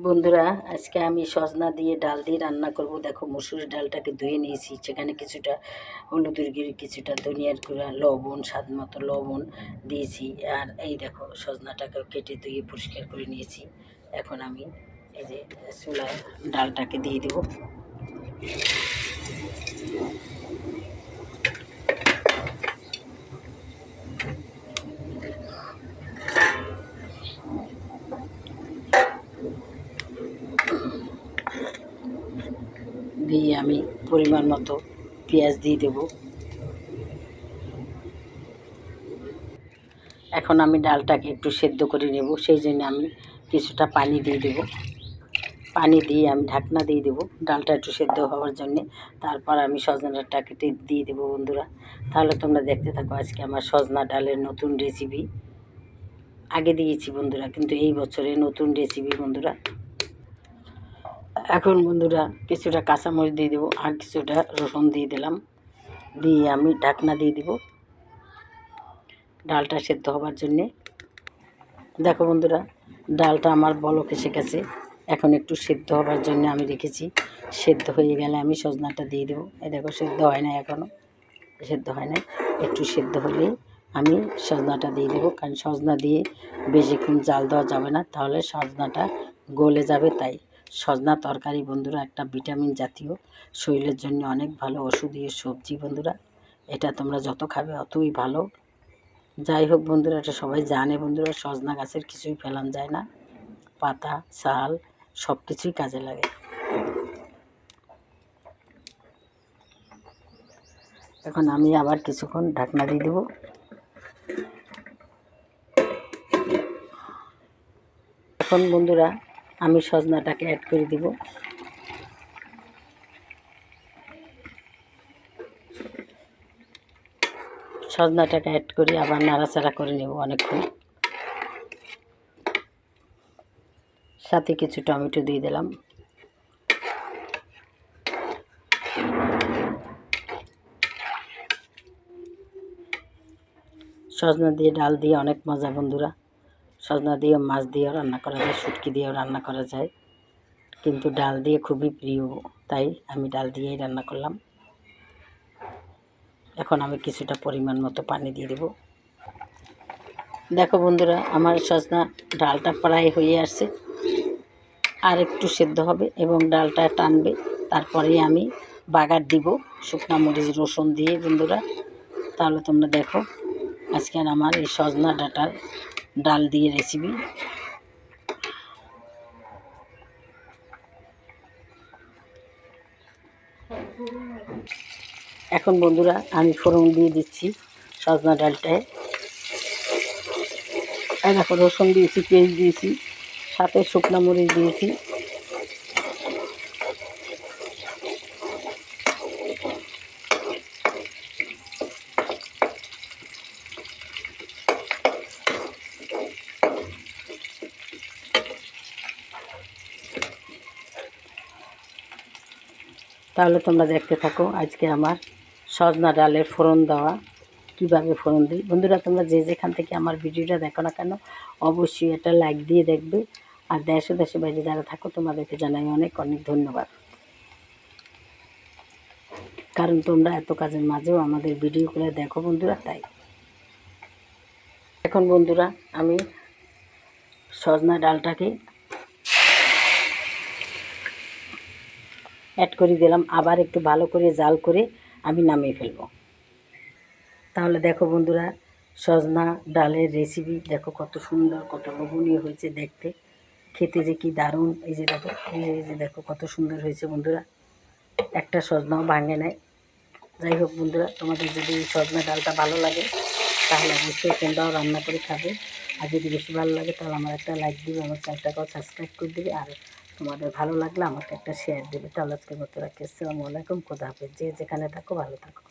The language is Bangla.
বন্ধুরা, আজকে আমি সজনা দিয়ে ডাল দিয়ে রান্না করব। দেখো, মসুর ডালটাকে ধুয়ে নিয়েছি, সেখানে কিছুটা হলুদের গুঁড়ি, কিছুটা ধনিয়ার গুঁড়া, লবণ, স্বাদ মতো লবণ দিয়েছি। আর এই দেখো, সজনাটাকে কেটে ধুয়ে পরিষ্কার করে নিয়েছি। এখন আমি এই যে চুলায় ডালটাকে দিয়ে দেব। দিয়ে আমি পরিমাণ মতো পেঁয়াজ দিয়ে দেব। এখন আমি ডালটাকে একটু সেদ্ধ করে নেব, সেই জন্য আমি কিছুটা পানি দিয়ে দেব। পানি দিয়ে আমি ঢাকনা দিয়ে দেবো ডালটা একটু সেদ্ধ হওয়ার জন্যে। তারপর আমি সজনাটা কেটে দিয়ে দেবো বন্ধুরা। তাহলে তোমরা দেখতে থাকো আজকে আমার সজনা ডালের নতুন রেসিপি। আগে দিয়েছি বন্ধুরা, কিন্তু এই বছরে নতুন রেসিপি বন্ধুরা। এখন বন্ধুরা কিছুটা কাঁচামরিচ দিয়ে দেবো আর কিছুটা রসুন দিয়ে দিলাম। দিয়ে আমি ঢাকনা দিয়ে দেবো ডালটা সেদ্ধ হওয়ার জন্যে। দেখো বন্ধুরা, ডালটা আমার বলক এসে গেছে। এখন একটু সেদ্ধ হওয়ার জন্য আমি রেখেছি। সেদ্ধ হয়ে গেলে আমি সজনাটা দিয়ে দেবো। এই দেখো, সেদ্ধ হয় না, এখনও সেদ্ধ হয় না। একটু সেদ্ধ হলেই আমি সজনাটা দিয়ে দেবো, কারণ সজনা দিয়ে বেশিক্ষণ জাল দেওয়া যাবে না, তাহলে সজনাটা গলে যাবে। তাই সজনা তরকারি বন্ধুরা একটা ভিটামিন জাতীয়, শরীরের জন্য অনেক ভালো ওষুধীয় সবজি বন্ধুরা। এটা তোমরা যত খাবে অতই ভালো। যাই হোক বন্ধুরা, এটা সবাই জানে বন্ধুরা, সজনা গাছের কিছুই ফেলান যায় না, পাতা ছাল সব কিছুই কাজে লাগে। এখন আমি আবার কিছুক্ষণ ঢাকনা দিয়ে দেবো। এখন বন্ধুরা আমি সজনাটাকে অ্যাড করে দেব। সজনাটাকে অ্যাড করে আবার নাড়াচাড়া করে নেব অনেকক্ষণ। সাথে কিছু টমেটো দিয়ে দিলাম। সজনা দিয়ে ডাল দিয়ে অনেক মজা বন্ধুরা। সজনা দিয়ে মাছ দিয়েও রান্না করা যায়, শুটকি দিয়েও রান্না করা যায়, কিন্তু ডাল দিয়ে খুবই প্রিয়, তাই আমি ডাল দিয়েই রান্না করলাম। এখন আমি কিছুটা পরিমাণ মতো পানি দিয়ে দেব। দেখো বন্ধুরা, আমার সজনা ডালটা প্রায় হয়ে আসছে, আর একটু সেদ্ধ হবে এবং ডালটা টানবে। তারপরেই আমি বাগার দিব শুকনো মরিচ রসুন দিয়ে বন্ধুরা। তাহলে তোমরা দেখো আজকের আমার এই সজনা ডাটার ডাল দিয়ে রেসিপি। এখন বন্ধুরা আমি ফোড়ন দিয়ে দিচ্ছি সজনা ডালটায়। দেখো, রসুন দিয়েছি, পেঁয়াজ দিয়েছি, সাথে শুকনো মরিচ দিয়েছি। তাহলে তোমরা দেখতে থাকো আজকে আমার সজনা ডালের ফোড়ন দেওয়া, কীভাবে ফোড়ন দিই বন্ধুরা। তোমরা যে যেখান থেকে আমার ভিডিওটা দেখো না কেন, অবশ্যই এটা লাইক দিয়ে দেখবে। আর দেশে দেশে বাইরে যারা থাকো তোমাদেরকে জানাই অনেক অনেক ধন্যবাদ, কারণ তোমরা এত কাজের মাঝেও আমাদের ভিডিওগুলো দেখো বন্ধুরা। তাই এখন বন্ধুরা আমি সজনা ডালটাকে অ্যাড করে দিলাম, আবার একটু ভালো করে জাল করে আমি নামিয়ে ফেলবো। তাহলে দেখো বন্ধুরা, সজনা ডালের রেসিপি দেখো কত সুন্দর, কত লোভনীয় হয়েছে দেখতে, খেতে যে কি দারুণ। এই যে দেখো, এই যে দেখো কত সুন্দর হয়েছে বন্ধুরা, একটা সজনাও ভাঙে নেয়। যাই হোক বন্ধুরা, তোমাদের যদি এই সজনা ডালটা ভালো লাগে তাহলে অবশ্যই তোমরাও রান্না করে খাবে। আর যদি বেশি ভালো লাগে তাহলে আমার একটা লাইক দিবে, আমার চ্যানেলটাকেও সাবস্ক্রাইব করে দেবে, আর তোমাদের ভালো লাগলে আমাকে একটা শেয়ার দেবে। তাহলে আজকে মতো রাখি। আসসালামু আলাইকুম, খোদা হাফেজ। যে যেখানে থাকো ভালো থাকো।